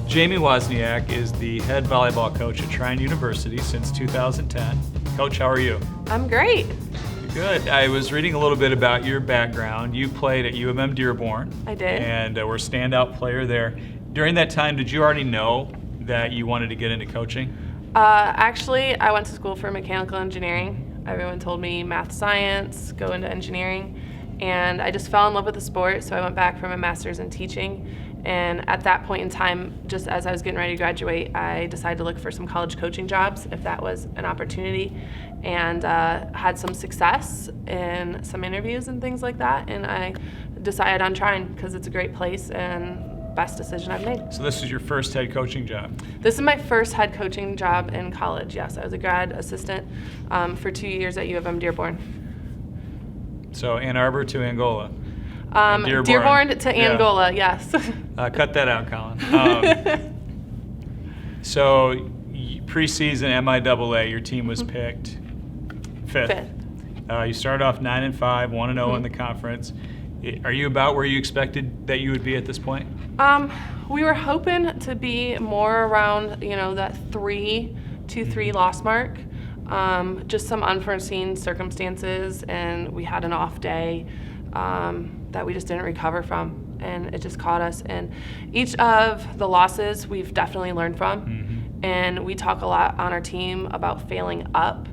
Jamie Wozniak is the head volleyball coach at Trine University since 2010. Coach, how are you? I'm great. Good. I was reading a little bit about your background. You played at U of M Dearborn. I did. And were a standout player there. During that time, did you already know that you wanted to get into coaching? Actually, I went to school for mechanical engineering. Everyone told me math, science, go into engineering. And I just fell in love with the sport, so I went back for my master's in teaching. And at that point in time, just as I was getting ready to graduate, I decided to look for some college coaching jobs if that was an opportunity, and had some success in some interviews and things like that. And I decided on Trine because it's a great place and best decision I've made. So this is your first head coaching job? This is my first head coaching job in college, yes. I was a grad assistant for 2 years at U of M Dearborn. So Ann Arbor to Angola. Dearborn to Angola, yes. Cut that out, Colin. So preseason MIAA, your team was picked fifth. You started off 9-5, 1-0 in the conference. Are you about where you expected that you would be at this point? We were hoping to be more around, that 3-3 loss mark. Just some unforeseen circumstances, and we had an off day that we just didn't recover from, and it just caught us. And each of the losses we've definitely learned from, and we talk a lot on our team about failing up.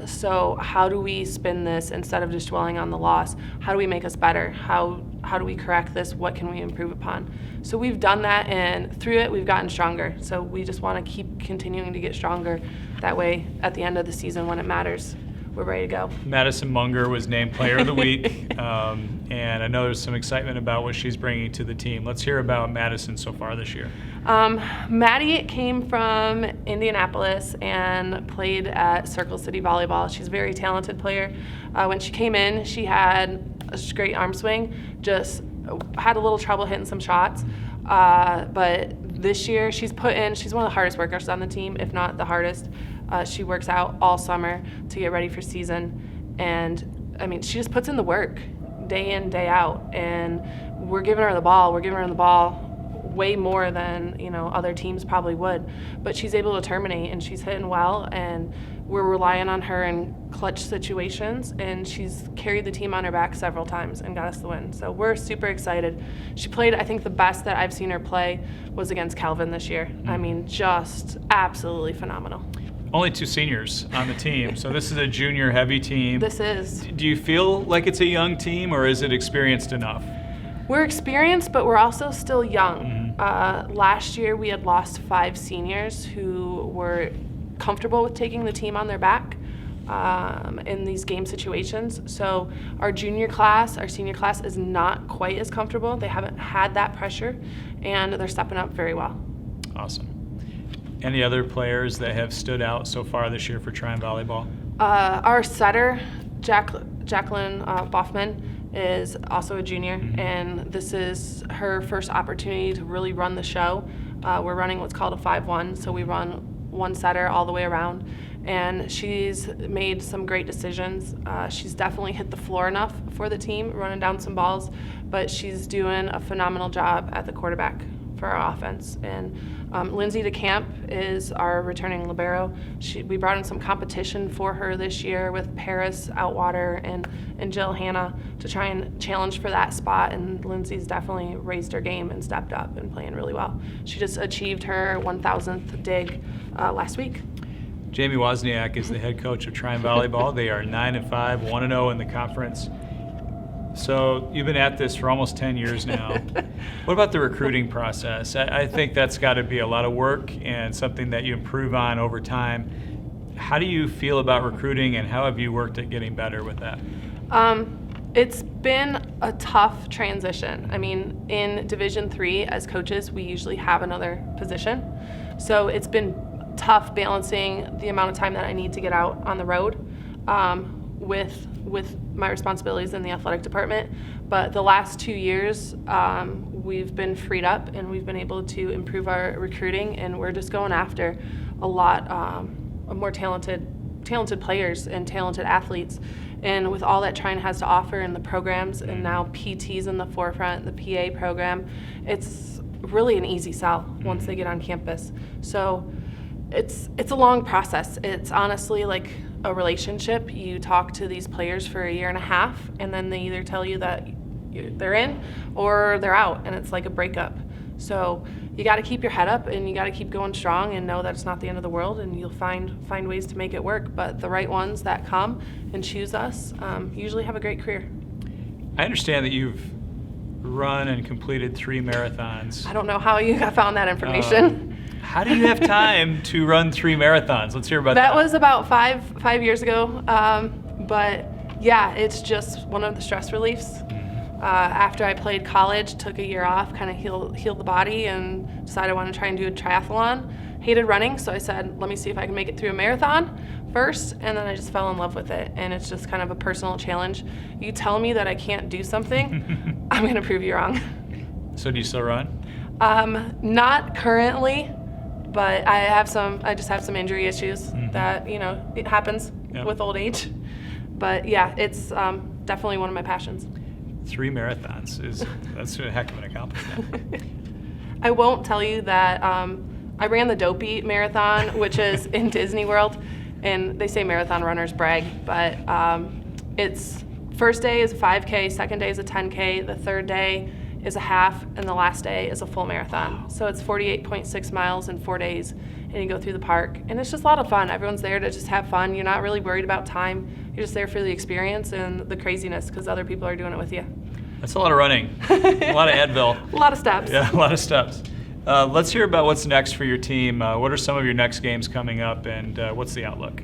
So how do we spin this instead of just dwelling on the loss? How do we make us better? How do we correct this? What can we improve upon? So we've done that, and through it we've gotten stronger. So we just want to keep continuing to get stronger. That way, at the end of the season when it matters, we're ready to go. Madison Monger was named Player of the Week, and I know there's some excitement about what she's bringing to the team. Let's hear about Madison so far this year. Maddie came from Indianapolis and played at Circle City Volleyball. She's a very talented player. When she came in, she had a great arm swing, just had a little trouble hitting some shots. But this year, she's one of the hardest workers on the team, if not the hardest. She works out all summer to get ready for season, and she just puts in the work day in, day out, and we're giving her the ball way more than other teams probably would, but she's able to terminate, and she's hitting well, and we're relying on her in clutch situations, and she's carried the team on her back several times and got us the win. So we're super excited. She played, I think the best that I've seen her play was against Calvin this year. Just absolutely phenomenal. Only 2 seniors on the team, so this is a junior heavy team. This is. Do you feel like it's a young team, or is it experienced enough? We're experienced, but we're also still young. Last year we had lost 5 seniors who were comfortable with taking the team on their back in these game situations. So our senior class is not quite as comfortable. They haven't had that pressure, and they're stepping up very well. Awesome. Any other players that have stood out so far this year for Trine Volleyball? Our setter, Jacqueline Hoffman, is also a junior, and this is her first opportunity to really run the show. We're running what's called a 5-1, so we run one setter all the way around, and she's made some great decisions. She's definitely hit the floor enough for the team, running down some balls, but she's doing a phenomenal job at the quarterback for our offense. And Lindsay DeCamp is our returning libero. We brought in some competition for her this year with Paris Outwater and Jill Hanna to try and challenge for that spot, and Lindsay's definitely raised her game and stepped up and playing really well. She just achieved her 1,000th dig last week. Jamie Wozniak is the head coach of Trine Volleyball. They are 9-5, 1-0 in the conference. So you've been at this for almost 10 years now. What about the recruiting process? I think that's got to be a lot of work and something that you improve on over time. How do you feel about recruiting, and how have you worked at getting better with that? It's been a tough transition. In Division III, as coaches, we usually have another position. So it's been tough balancing the amount of time that I need to get out on the road with my responsibilities in the athletic department. But the last 2 years, we've been freed up, and we've been able to improve our recruiting, and we're just going after a lot of more talented players and talented athletes. And with all that Trine has to offer in the programs, and now PT's in the forefront, the PA program, it's really an easy sell once they get on campus. So it's a long process. It's honestly like a relationship. You talk to these players for a year and a half, and then they either tell you that they're in or they're out, and it's like a breakup. So you got to keep your head up, and you got to keep going strong, and know that it's not the end of the world, and you'll find ways to make it work. But the right ones that come and choose us usually have a great career. I understand that you've run and completed 3 marathons. I don't know how you found that information. How do you have time to run 3 marathons? Let's hear about that. That was about five years ago. But yeah, it's just one of the stress reliefs. After I played college, took a year off, kind of healed the body, and decided I wanted to try and do a triathlon. Hated running, so I said, let me see if I can make it through a marathon first, and then I just fell in love with it, and it's just kind of a personal challenge. You tell me that I can't do something, I'm going to prove you wrong. So do you still run? Not currently, but I just have some injury issues that, it happens with old age. But yeah, it's definitely one of my passions. 3 marathons that's a heck of an accomplishment. I won't tell you that I ran the Dopey Marathon, which is in Disney World, and they say marathon runners brag, but it's first day is a 5K, second day is a 10K, the third day is a half, and the last day is a full marathon. So it's 48.6 miles in 4 days, and you go through the park, and it's just a lot of fun. Everyone's there to just have fun. You're not really worried about time. You're just there for the experience and the craziness because other people are doing it with you. That's a lot of running, a lot of Advil. A lot of steps. Yeah, a lot of steps. Let's hear about what's next for your team. What are some of your next games coming up, and what's the outlook?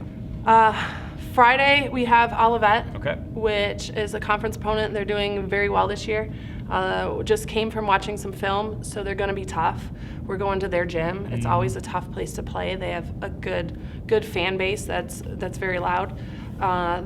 Friday, we have Olivet, Okay. which is a conference opponent. They're doing very well this year. Just came from watching some film, so they're going to be tough. We're going to their gym. It's always a tough place to play. They have a good fan base that's very loud.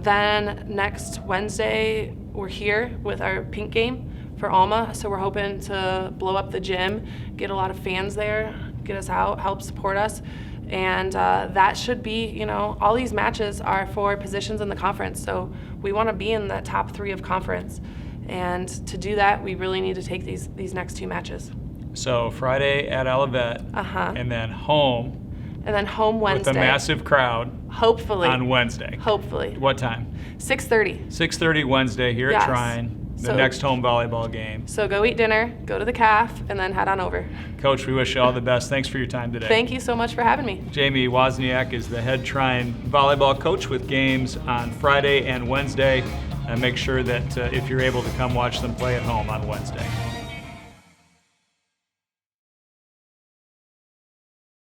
Then next Wednesday, we're here with our pink game for Alma, so we're hoping to blow up the gym, get a lot of fans there, get us out, help support us. And that should be, all these matches are for positions in the conference, so we want to be in the top 3 of conference. And to do that, we really need to take these next 2 matches. So Friday at Olivet, and then home. And then home Wednesday. With a massive crowd. Hopefully. On Wednesday. Hopefully. What time? 6:30. 6:30 Wednesday here at Trine. The next home volleyball game. So go eat dinner, go to the CAF, and then head on over. Coach, we wish you all the best. Thanks for your time today. Thank you so much for having me. Jamie Wozniak is the head Trine volleyball coach with games on Friday and Wednesday. And make sure that if you're able to come watch them play at home on Wednesday.